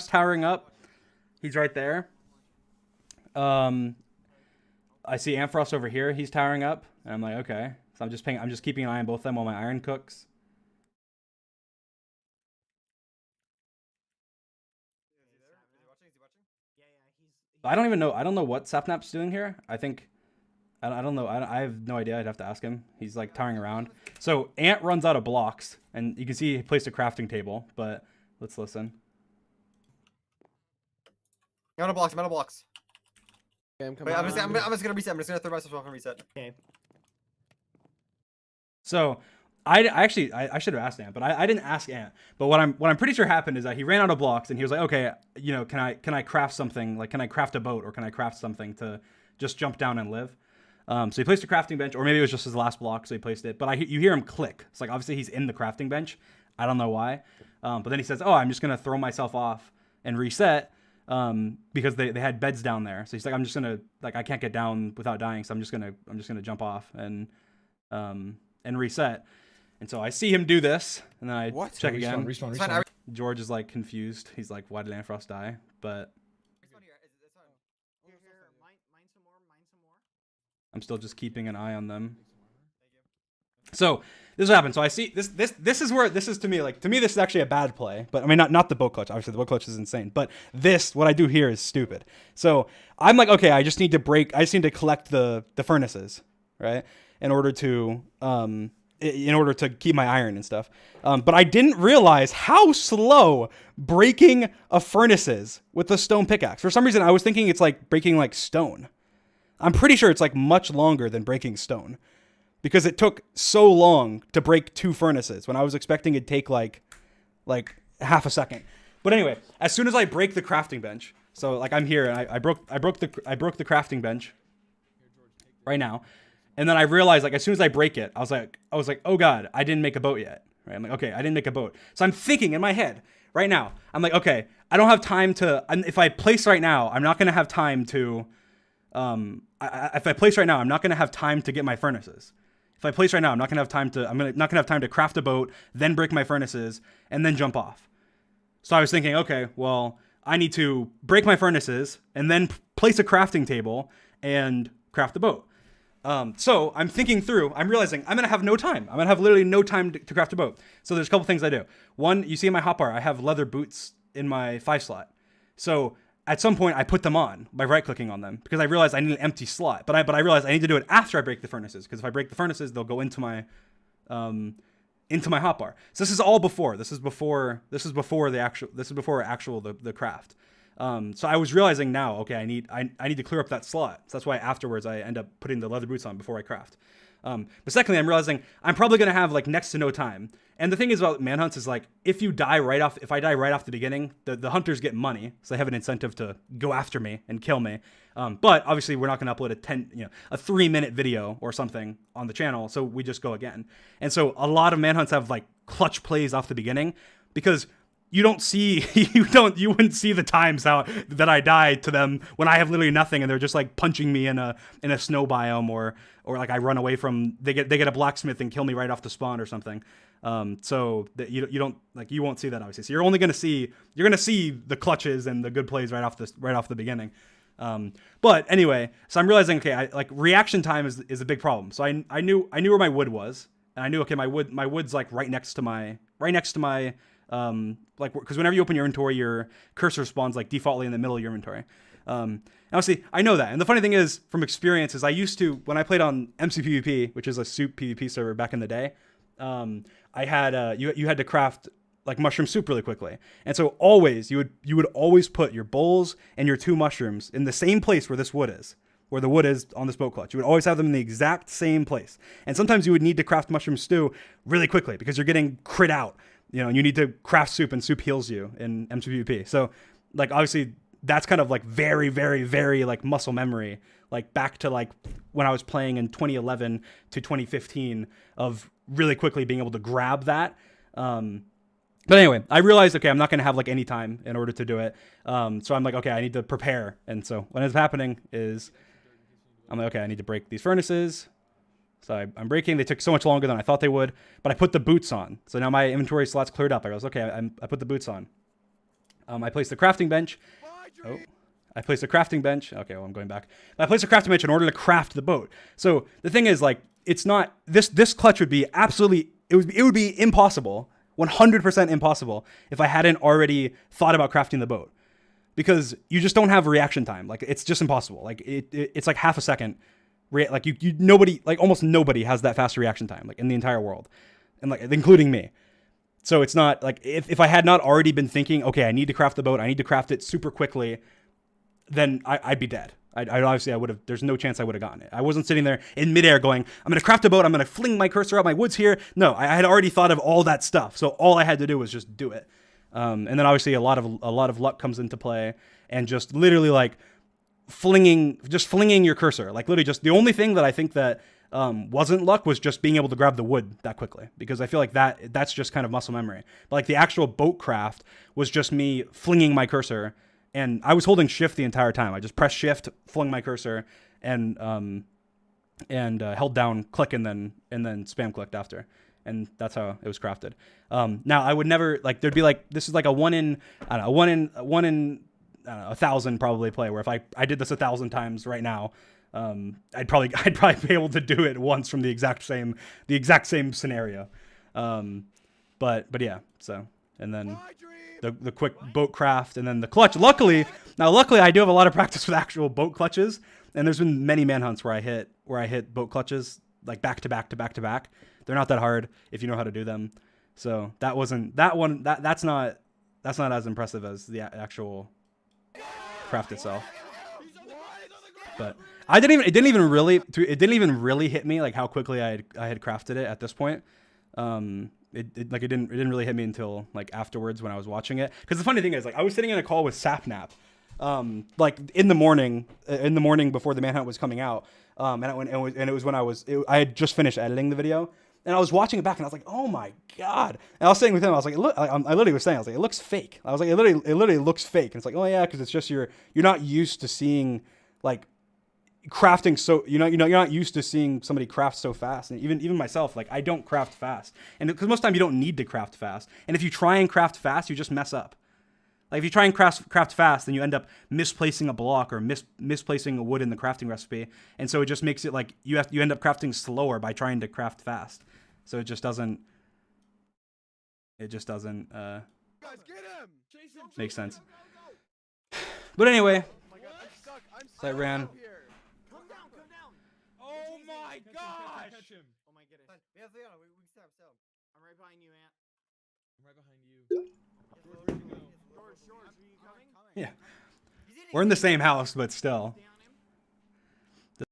Amfrost's towering up. He's right there. I see Amfrost over here. He's towering up. And I'm like, okay. So I'm just keeping an eye on both of them while my iron cooks. I don't even know. I don't know what Sapnap's doing here. I think, I don't know. I have no idea. I'd have to ask him. He's like towering around. So Ant runs out of blocks, and you can see he placed a crafting table. But let's listen. I'm out of blocks. I'm out of blocks. Okay, I'm coming. Wait, I'm just gonna reset. I'm just gonna throw myself off and reset. Okay. So I should have asked Ant, but I didn't ask Ant. But what I'm pretty sure happened is that he ran out of blocks, and he was like, okay, you know, can I craft something? Like, can I craft a boat, or can I craft something to just jump down and live? So he placed a crafting bench, or maybe it was just his last block, so he placed it. But you hear him click. It's like, obviously he's in the crafting bench. I don't know why. But then he says, oh, I'm just gonna throw myself off and reset. Because they had beds down there. So he's like, I'm just gonna, like, I can't get down without dying, so I'm just gonna jump off and reset. And so I see him do this, and then I check again. Respawn. George is like confused. He's like, why did Amfrost die? But I'm still just keeping an eye on them. So this is what happened. So I see this is where this is to me this is actually a bad play. But I mean not the boat clutch. Obviously the boat clutch is insane. But what I do here is stupid. So I'm like, okay, I just need to collect the furnaces, right? In order to keep my iron and stuff. But I didn't realize how slow breaking a furnace is with the stone pickaxe. For some reason I was thinking it's like breaking like stone. I'm pretty sure it's like much longer than breaking stone. Because it took so long to break 2 furnaces when I was expecting it'd take like half a second. But anyway, as soon as I break the crafting bench, so like I'm here and I broke the crafting bench right now, and then I realized like as soon as I break it, I was like, oh god, I didn't make a boat yet. Right? I'm like, okay, I didn't make a boat. So I'm thinking in my head right now, I'm like, okay, I don't have time to. If I place right now, I'm not gonna have time to. If I place right now, I'm not gonna have time to get my furnaces. If I place right now, I'm not gonna have time to craft a boat, then break my furnaces, and then jump off. So I was thinking, okay, well, I need to break my furnaces and then place a crafting table and craft the boat. So I'm thinking through. I'm realizing I'm gonna have no time. I'm gonna have literally no time to craft a boat. So there's a couple things I do. One, you see in my hotbar, I have leather boots in my 5 slot. So at some point, I put them on by right-clicking on them because I realized I need an empty slot. But I realized I need to do it after I break the furnaces because if I break the furnaces, they'll go into my hotbar. So this is all before. This is before the craft. So I was realizing now, okay, I need to clear up that slot. So that's why afterwards I end up putting the leather boots on before I craft. But secondly, I'm realizing I'm probably gonna have like next to no time. And the thing is about manhunts is like if I die right off the beginning, the hunters get money, so they have an incentive to go after me and kill me. But obviously we're not gonna upload a 3-minute video or something on the channel, so we just go again. And so a lot of manhunts have like clutch plays off the beginning because you wouldn't see the times that I die to them when I have literally nothing and they're just like punching me in a snow biome or like I run away from they get a blacksmith and kill me right off the spawn or something. So that you won't see that obviously. So you're gonna see the clutches and the good plays right off the beginning. But anyway, so I'm realizing okay, reaction time is a big problem. So I knew where my wood was, and I knew okay my wood's like right next to my because whenever you open your inventory, your cursor spawns like defaultly in the middle of your inventory. Obviously, I know that. And the funny thing is, from experience, is I used to, when I played on MCPvP, which is a soup PvP server back in the day, I had you had to craft like mushroom soup really quickly. And so always you would always put your bowls and your 2 mushrooms in the same place where this wood is. Where the wood is on this boat clutch. You would always have them in the exact same place. And sometimes you would need to craft mushroom stew really quickly because you're getting crit out. And you need to craft soup and soup heals you in MCPvP. So like obviously that's kind of like very, very, very like muscle memory, like back to like when I was playing in 2011 to 2015 of really quickly being able to grab that. But anyway, I realized, okay, I'm not going to have like any time in order to do it. So I'm like, okay, I need to prepare. And so what is happening is I'm like, okay, I need to break these furnaces. So I'm breaking. They took so much longer than I thought they would, but I put the boots on. So now my inventory slot's cleared up. I goes, okay, I put the boots on. I placed the crafting bench. Oh, I placed a crafting bench. Okay, well, I'm going back. I placed a crafting bench in order to craft the boat. So the thing is, like, it's not this clutch would be absolutely it would be impossible, 100% impossible if I hadn't already thought about crafting the boat, because you just don't have reaction time. Like, it's just impossible. Like it's like half a second. Like nobody, like almost nobody has that fast reaction time, like in the entire world, and like including me. So it's not like if I had not already been thinking, okay, I need to craft the boat, I need to craft it super quickly, then I'd be dead. I obviously I would have. There's no chance I would have gotten it. I wasn't sitting there in midair going, I'm gonna craft a boat. I'm gonna fling my cursor out my woods here. No, I had already thought of all that stuff. So all I had to do was just do it. And then obviously a lot of luck comes into play, and just literally like flinging your cursor. Like literally just the only thing that I think that wasn't luck was just being able to grab the wood that quickly, because I feel like that's just kind of muscle memory. But like the actual boat craft was just me flinging my cursor. And I was holding shift the entire time. I just pressed shift, flung my cursor, and held down click and then spam clicked after, and that's how it was crafted. Now I would never, like, there'd be like, this is like a one in 1,000 probably play, where if I did this 1,000 times right now, I'd probably be able to do it once from the exact same scenario. But yeah, so, and then the quick boat craft, and then the clutch. Luckily I do have a lot of practice with actual boat clutches, and there's been many manhunts where I hit boat clutches like back to back to back to back. They're not that hard if you know how to do them. So that's not as impressive as the actual craft itself. But it didn't even really hit me like how quickly I had crafted it at this point. It didn't really hit me until like afterwards when I was watching it. Because the funny thing is, like, I was sitting in a call with Sapnap, like in the morning before the Manhunt was coming out, and it was when I had just finished editing the video, and I was watching it back, and I was like, oh my god! And I was saying with him, I was like, look, I literally was saying, I was like, it looks fake. I was like, it literally looks fake, and it's like, oh yeah, because it's just you're not used to seeing like crafting, so you're not used to seeing somebody craft so fast. And even myself, like, I don't craft fast, and because most of the time you don't need to craft fast, and if you try and craft fast, you just mess up. Like, if you try and craft fast, then you end up misplacing a block or misplacing a wood in the crafting recipe, and so it just makes it like you end up crafting slower by trying to craft fast. So it just doesn't make sense. But anyway, so I ran. Oh my gosh! Oh my goodness. We have Leon. We can stop. I'm right behind you, Ant. I'm right behind you. George, are you coming? Yeah, we're in the same house, but still.